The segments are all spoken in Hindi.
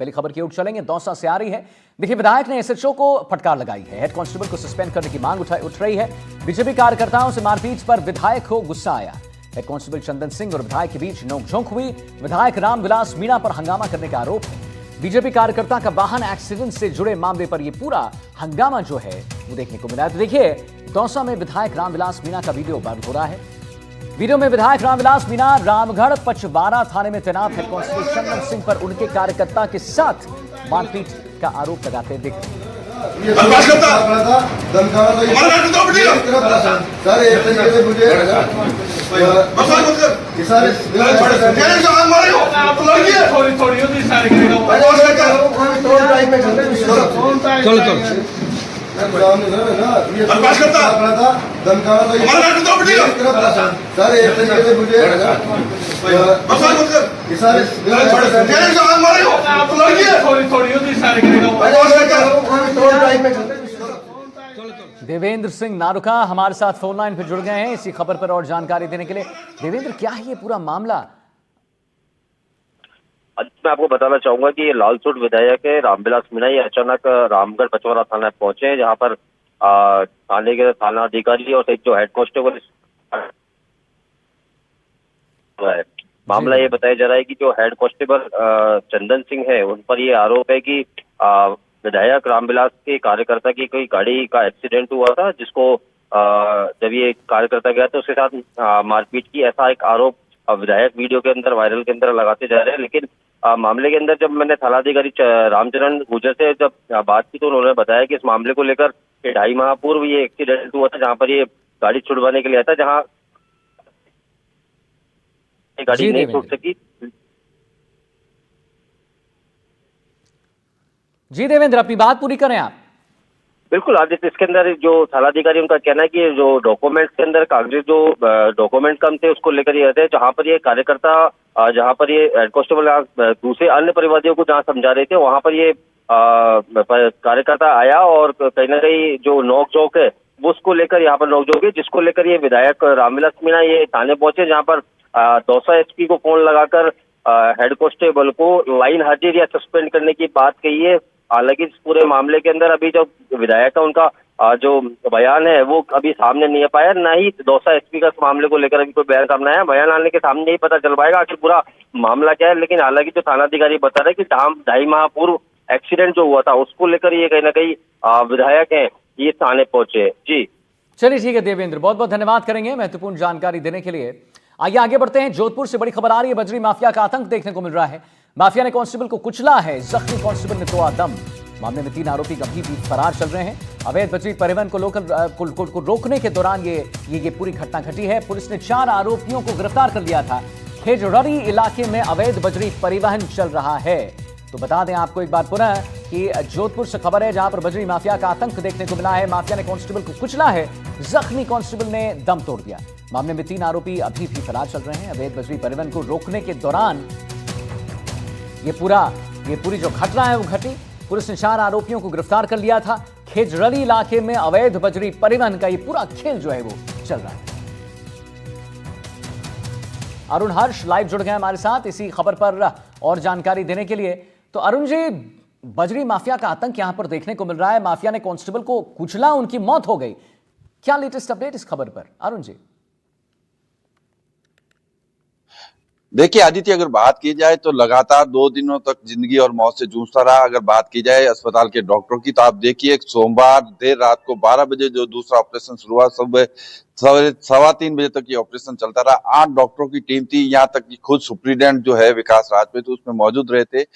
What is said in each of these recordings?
पहली खबर की ओर चलेंगे, दौसा से आ रही है। देखिए, विधायक ने एसएचओ को फटकार लगाई है। हेड कांस्टेबल को सस्पेंड करने की मांग उठ रही है। बीजेपी कार्यकर्ताओं से मारपीट पर विधायक को गुस्सा आया। हेड कांस्टेबल चंदन सिंह और विधायक के बीच नोकझोंक हुई। विधायक रामविलास मीणा पर हंगामा करने का आरोप है। बीजेपी कार्यकर्ता का वाहन एक्सीडेंट से जुड़े मामले पर यह पूरा हंगामा जो है वो देखने को मिला है। तो देखिए, दौसा में विधायक रामविलास मीणा का वीडियो वायरल हो रहा है। वीडियो में विधायक रामविलास मीणा रामगढ़ पचवारा थाने में तैनात हेड कांस्टेबल चंदन सिंह पर उनके कार्यकर्ता के साथ मारपीट का आरोप लगाते दिख रहे हैं। देवेंद्र सिंह नारुका हमारे साथ फोन लाइन पर जुड़ गए हैं इसी खबर पर और जानकारी देने के लिए। देवेंद्र, क्या है ये पूरा मामला? मैं आपको बताना चाहूंगा कि ये लालसोट विधायक है रामविलास मीणा, ये अचानक रामगढ़ पचवारा थाना पहुंचे, जहां पर थाने के थाना अधिकारी और एक जो हेड कांस्टेबल है। मामला ये बताया जा रहा है कि जो हेड कांस्टेबल चंदन सिंह है, उन पर ये आरोप है कि विधायक रामविलास के कार्यकर्ता की कोई गाड़ी का एक्सीडेंट हुआ था, जिसको जब ये कार्यकर्ता गया तो उसके साथ मारपीट की, ऐसा एक आरोप विधायक वीडियो के अंदर वायरल के अंदर लगाते जा रहे हैं। लेकिन मामले के अंदर जब मैंने थानाधिकारी रामचरण गुर्जर से जब बात की तो उन्होंने बताया कि इस मामले को लेकर 2.5 माह पूर्व ये एक्सीडेंट हुआ था, जहां पर ये गाड़ी छुड़वाने के लिए आया था, जहां गाड़ी नहीं छूट सकी। जी देवेंद्र, अपनी बात पूरी करें आप। बिल्कुल आदित्य, इसके अंदर जो थानाधिकारी उनका कहना है कि जो डॉक्यूमेंट्स के अंदर कागजी जो डॉक्यूमेंट कम थे उसको लेकर ये रहते हैं, जहां पर ये कार्यकर्ता जहां पर ये हेड कांस्टेबल दूसरे अन्य परिवादियों को जहां समझा रहे थे, वहां पर ये कार्यकर्ता आया और कहीं ना कहीं जो नोकझोंक है वो उसको लेकर यहाँ पर नोकझोंक है, जिसको लेकर ये विधायक रामविलास मीणा ये थाने पहुंचे, जहाँ पर दौसा एसपी को फोन लगाकर हेड कांस्टेबल को लाइन हाजिर या सस्पेंड करने की बात कही है। हालांकि इस पूरे मामले के अंदर अभी जो विधायक का उनका जो बयान है वो अभी सामने नहीं आ पाया, ना ही दौसा एसपी का इस मामले को लेकर अभी कोई बयान सामने आया। बयान आने के सामने ही पता चल पाएगा आखिर पूरा मामला क्या है। लेकिन हालांकि जो थानाधिकारी बता रहे कि 2.5 माह पूर्व एक्सीडेंट जो हुआ था उसको लेकर ये कहीं ना कहीं विधायक है ये थाने पहुंचे। जी चलिए ठीक है देवेंद्र, बहुत बहुत धन्यवाद करेंगे महत्वपूर्ण जानकारी देने के लिए। आइए आगे बढ़ते हैं। जोधपुर से बड़ी खबर आ रही है। बजरी माफिया का आतंक देखने को मिल रहा है। माफिया ने कांस्टेबल को कुचला है, जख्मी कांस्टेबल ने तोड़ा दम। मामले में 3 आरोपी अभी भी फरार चल रहे हैं। अवैध बजरी परिवहन को रोकने के दौरान ये पूरी घटना घटी है। पुलिस ने 4 आरोपियों को गिरफ्तार कर लिया था। खेजड़री इलाके में अवैध बजरी परिवहन चल रहा है। तो बता दें आपको एक बार पुनः कि जोधपुर से खबर है, जहां पर बजरी माफिया का आतंक देखने को मिला है। माफिया ने कांस्टेबल को कुचला है, जख्मी कांस्टेबल ने दम तोड़ दिया। मामले में 3 आरोपी अभी भी फरार चल रहे हैं। अवैध बजरी परिवहन को रोकने के दौरान ये पूरी जो घटना है वो घटी। पुलिस ने 4 आरोपियों को गिरफ्तार कर लिया था। खेजड़री इलाके में अवैध बजरी परिवहन का ये पूरा खेल जो है वो चल रहा है। अरुण हर्ष लाइव जुड़ गए हमारे साथ इसी खबर पर और जानकारी देने के लिए। तो अरुण जी, बजरी माफिया का आतंक यहां पर देखने को मिल रहा है। माफिया ने कांस्टेबल को कुचला, उनकी मौत हो गई। क्या लेटेस्ट अपडेट इस खबर पर अरुण जी? देखिए आदित्य, अगर बात की जाए तो लगातार 2 दिनों तक जिंदगी और मौत से जूझता रहा। अगर बात की जाए अस्पताल के डॉक्टरों की, तो आप देखिए सोमवार देर रात को 12 बजे जो दूसरा ऑपरेशन शुरू हुआ, सुबह 3:15 बजे तक ये ऑपरेशन चलता रहा। 8 डॉक्टरों की टीम थी, यहाँ तक कि खुद सुप्रीडेंट जो है विकास राजपूत उसमें मौजूद रहे थे।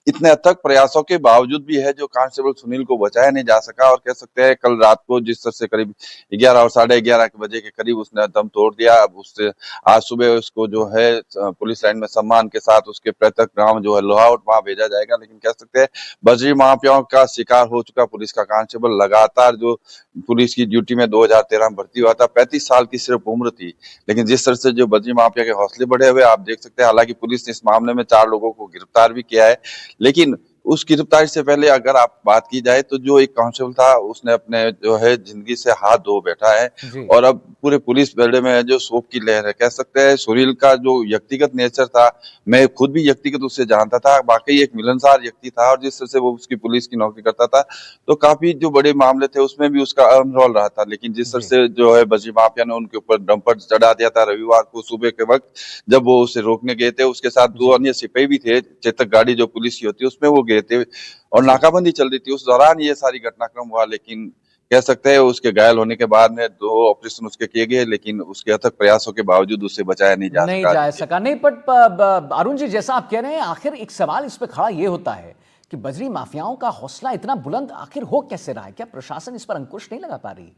इतने अथक प्रयासों के बावजूद भी है जो कांस्टेबल सुनील को बचाया नहीं जा सका। और कह सकते हैं कल रात को जिस तरह से करीब 11 और 11:30 बजे के करीब उसने दम तोड़ दिया। अब उससे आज सुबह उसको जो है पुलिस लाइन में सम्मान के साथ उसके पैतृक ग्राम जो है लोहावट वहां भेजा जाएगा। लेकिन कह सकते हैं बजरी माफियाओं का शिकार हो चुका पुलिस का कांस्टेबल। लगातार जो पुलिस की ड्यूटी में 2013 में भर्ती हुआ था, 35 साल की सिर्फ उम्र थी, लेकिन जिस तरह से जो बजरी माफिया के हौसले बढ़े हुए आप देख सकते हैं। हालांकि पुलिस ने इस मामले में 4 लोगों को गिरफ्तार भी किया है, लेकिन उस गिरफ्तारी से पहले अगर आप बात की जाए तो जो एक कांस्टेबल था उसने अपने जो है जिंदगी से हाथ धो बैठा है जी। और अब पूरे पुलिस बेड़े में जो शोक की लहर है। कह सकते हैं सुनील का जो व्यक्तिगत नेचर था, मैं खुद भी व्यक्तिगत उससे जानता था, वाकई एक मिलनसार व्यक्ति था और जिस तरह से वो उसकी पुलिस की नौकरी करता था तो काफी जो बड़े मामले थे उसमें भी उसका अहम रोल रहा था। लेकिन जिस तरह जी। से जो है बजरी माफिया ने उनके ऊपर डंपर चढ़ा दिया था रविवार को सुबह के वक्त, जब वो उसे रोकने गए थे, उसके साथ जी। 2 अन्य सिपाही भी थे, चेतक गाड़ी जो पुलिस की होती है उसमें वो गए थे और जी। नाकाबंदी चल रही थी। उस दौरान ये सारी घटनाक्रम हुआ, लेकिन कह सकते हैं उसके घायल होने के बाद में 2 ऑपरेशन उसके किए गए, लेकिन उसके अथक प्रयासों के बावजूद उसे बचाया नहीं जा नहीं सका जा आदित्य। सका। नहीं, बट अरुण जी, जैसा आप कह रहे हैं, आखिर एक सवाल इस पे खड़ा ये होता है कि बजरी माफियाओं का हौसला इतना बुलंद आखिर हो कैसे रहा है? क्या प्रशासन इस पर अंकुश नहीं लगा पा रही?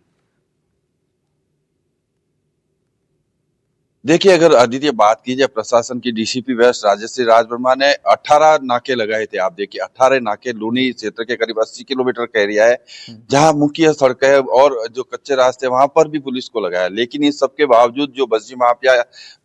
देखिए, अगर आदित्य बात की जाए प्रशासन की, डीसीपी वेस्ट राजश्री राज वर्मा ने 18 नाके लगाए थे। आप देखिए 18 नाके जी। लूनी क्षेत्र के करीब 80 किलोमीटर का एरिया है, हम्म। जहां मुख्य सड़कें है और जो कच्चे रास्ते वहां पर भी पुलिस को लगाया। लेकिन इस सब के बावजूद जो बजरी माफिया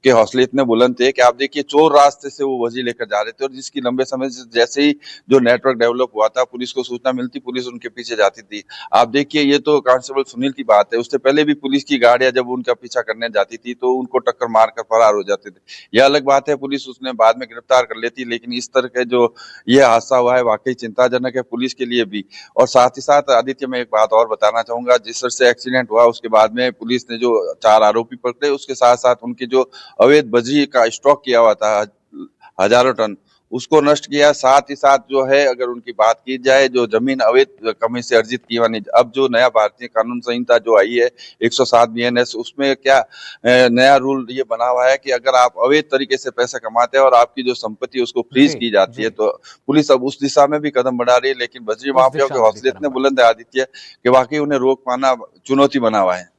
के हौसले इतने बुलंद थे कि आप देखिए चोर रास्ते से वो बजरी लेकर जा रहे थे और जिसकी लंबे समय से जैसे ही जो नेटवर्क डेवलप हुआ था, पुलिस को सूचना मिलती, पुलिस उनके पीछे जाती थी। आप देखिए ये तो कांस्टेबल सुनील की बात है, उससे पहले भी पुलिस की गाड़ियां जब उनका पीछा करने जाती थी तो उनको टक्कर मारकर फरार हो जाते थे। यह अलग बात है, पुलिस उसने बाद में गिरफ्तार कर लेती, लेकिन इस तरह के जो ये हादसा हुआ है वाकई चिंताजनक है पुलिस के लिए भी। और साथ ही साथ आदित्य, मैं एक बात और बताना चाहूंगा, जिस तरह से एक्सीडेंट हुआ उसके बाद में पुलिस ने जो 4 आरोपी पकड़े, उसके साथ साथ उनके जो अवैध बजरी का स्टॉक किया हुआ था हजारों टन, उसको नष्ट किया। साथ ही साथ जो है अगर उनकी बात की जाए, जो जमीन अवैध कमी से अर्जित की हुई, अब जो नया भारतीय कानून संहिता जो आई है 107 बीएनएस, उसमें क्या नया रूल ये बना हुआ है कि अगर आप अवैध तरीके से पैसा कमाते हैं और आपकी जो संपत्ति है उसको फ्रीज जी। की जाती है, जी। तो पुलिस अब उस दिशा में भी कदम बढ़ा रही है। लेकिन बजरी उस माफिया दिशा के में भी हौसले कदम इतने बढ़ा। बुलंद है आदित्य कि वाकई उन्हें रोक पाना चुनौती बना हुआ है।